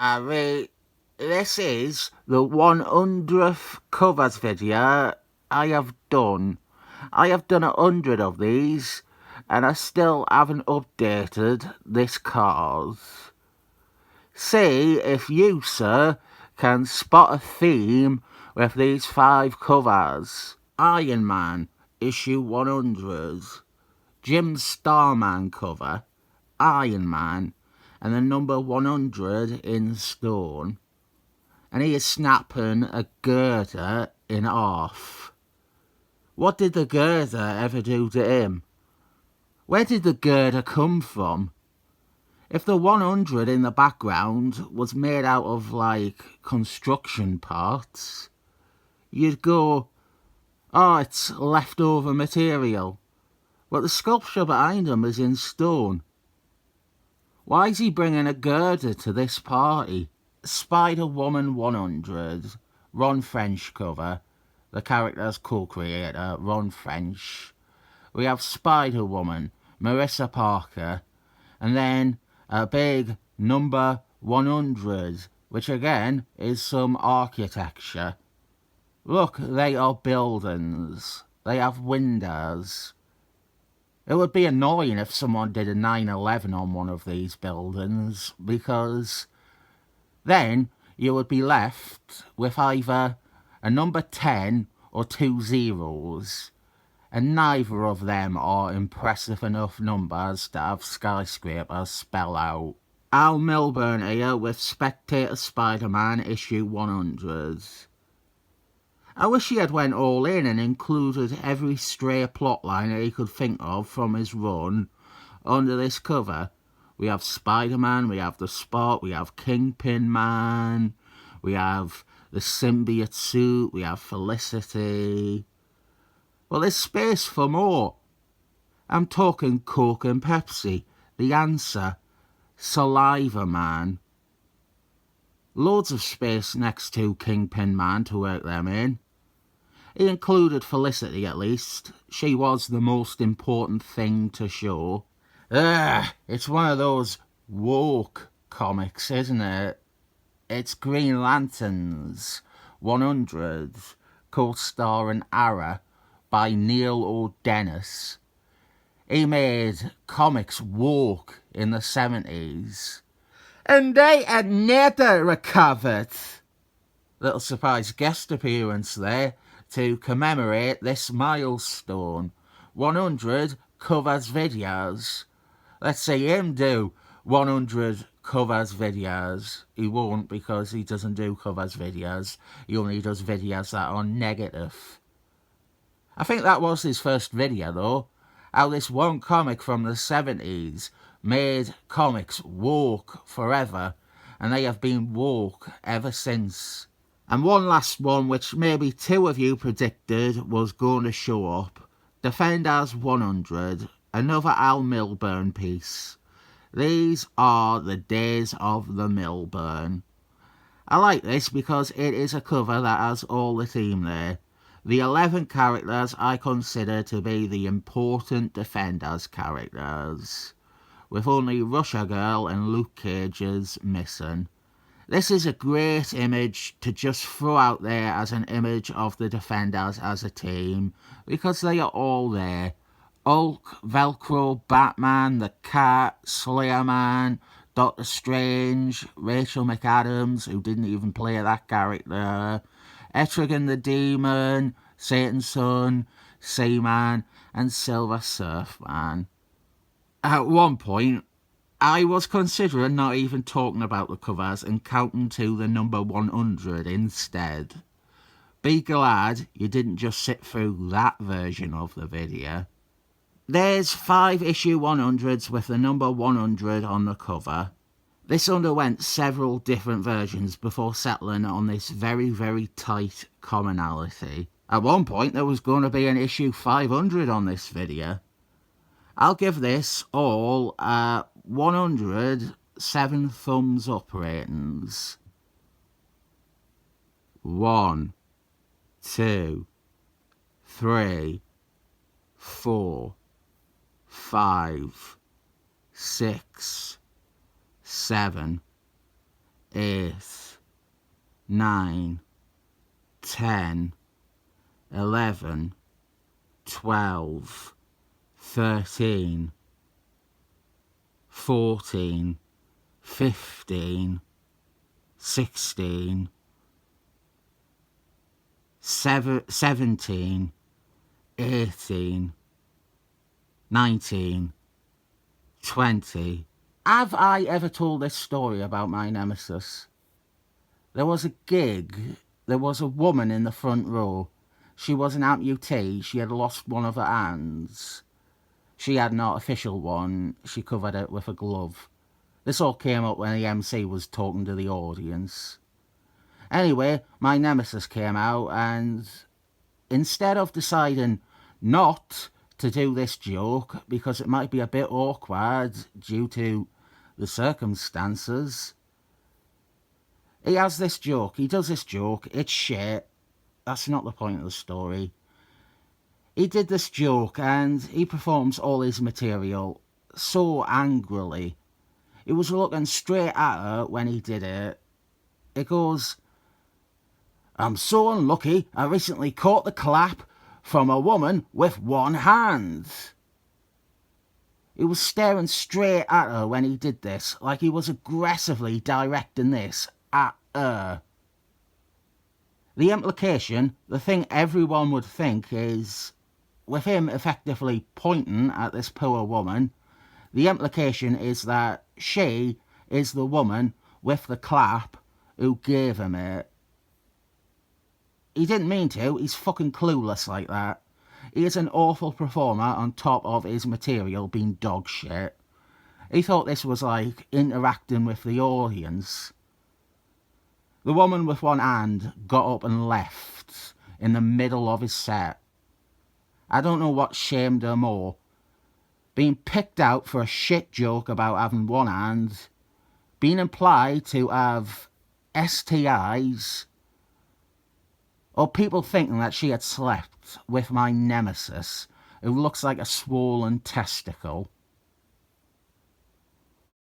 This is the 100th covers video I have done. I have done 100 of these, and I still haven't updated this card. See if you, sir, can spot a theme with these 5 covers. Iron Man, issue 100. Jim's Starman cover, Iron Man, and the number 100 in stone. And he is snapping a girder in half. What did the girder ever do to him? Where did the girder come from? If the 100 in the background was made out of, like, construction parts, you'd go, oh, it's leftover material. But the sculpture behind him is in stone. Why is he bringing a girder to this party? Spider-Woman 100, Ron Frenz cover. The character's co-creator, Ron Frenz. We have Spider-Woman, Marissa Parker. And then a big number 100, which again is some architecture. Look, they are buildings. They have windows. It would be annoying if someone did a 9/11 on one of these buildings, because then you would be left with either a number 10 or 2 zeros, and neither of them are impressive enough numbers to have skyscrapers spell out. Al Milburn here with Spectator Spider-Man issue 100. I wish he had went all in and included every stray plotline that he could think of from his run under this cover. We have Spider-Man, we have the Spot, we have Kingpin Man, we have the symbiote suit, we have Felicity. Well, there's space for more. I'm talking Coke and Pepsi, The Answer, Saliva Man. Loads of space next to Kingpin Man to work them in. He included Felicity, at least. She was the most important thing to show. It's one of those woke comics, isn't it? It's Green Lanterns 100, co-starring Ara, by Neil O'Dennis. He made comics woke in the 70s. And they had never recovered. Little surprise guest appearance there to commemorate this milestone. 100 covers videos. Let's see him do 100 covers videos. He won't, because he doesn't do covers videos. He only does videos that are negative. I think that was his first video, though. How this one comic from the 70s made comics woke forever, and they have been woke ever since. And one last one, which maybe 2 of you predicted was going to show up. Defenders 100, another Al Milburn piece. These are the days of the Milburn. I like this because it is a cover that has all the theme there. The 11 characters I consider to be the important Defenders characters, with only Russia Girl and Luke Cage's missing. This is a great image to just throw out there as an image of the Defenders as a team, because they are all there. Hulk, Velcro, Batman, the Cat, Slayer Man, Doctor Strange, Rachel McAdams, who didn't even play that character, Etrigan the Demon, Satan's Son, Seaman, and Silver Surfman. At one point, I was considering not even talking about the covers and counting to the number 100 instead. Be glad you didn't just sit through that version of the video. There's 5 issue 100s with the number 100 on the cover. This underwent several different versions before settling on this very, very tight commonality. At one point there was going to be an issue 500 on this video. I'll give this all 107 thumbs up ratings. 1, 2, 3, 4, 5, 6, 7, 8, 9, 10, 11, 12, 13, 14, 15, 16, 17, 18, 19, 20. Have I ever told this story about my nemesis? There was a gig. There was a woman in the front row. She was an amputee. She had lost one of her hands. She had an artificial one. She covered it with a glove. This all came up when the MC was talking to the audience. Anyway, my nemesis came out, and instead of deciding not to do this joke because it might be a bit awkward due to the circumstances, he has this joke. He does this joke. It's shit. That's not the point of the story. He did this joke and he performs all his material so angrily. He was looking straight at her when he did it. It goes, "I'm so unlucky I recently caught the clap from a woman with one hand." He was staring straight at her when he did this, like he was aggressively directing this at her. The implication, the thing everyone would think is, with him effectively pointing at this poor woman, the implication is that she is the woman with the clap who gave him it. He didn't mean to. He's fucking clueless like that. He is an awful performer on top of his material being dog shit. He thought this was like interacting with the audience. The woman with one hand got up and left in the middle of his set. I don't know what shamed her more. Being picked out for a shit joke about having one hand, being implied to have STIs, or people thinking that she had slept with my nemesis, who looks like a swollen testicle.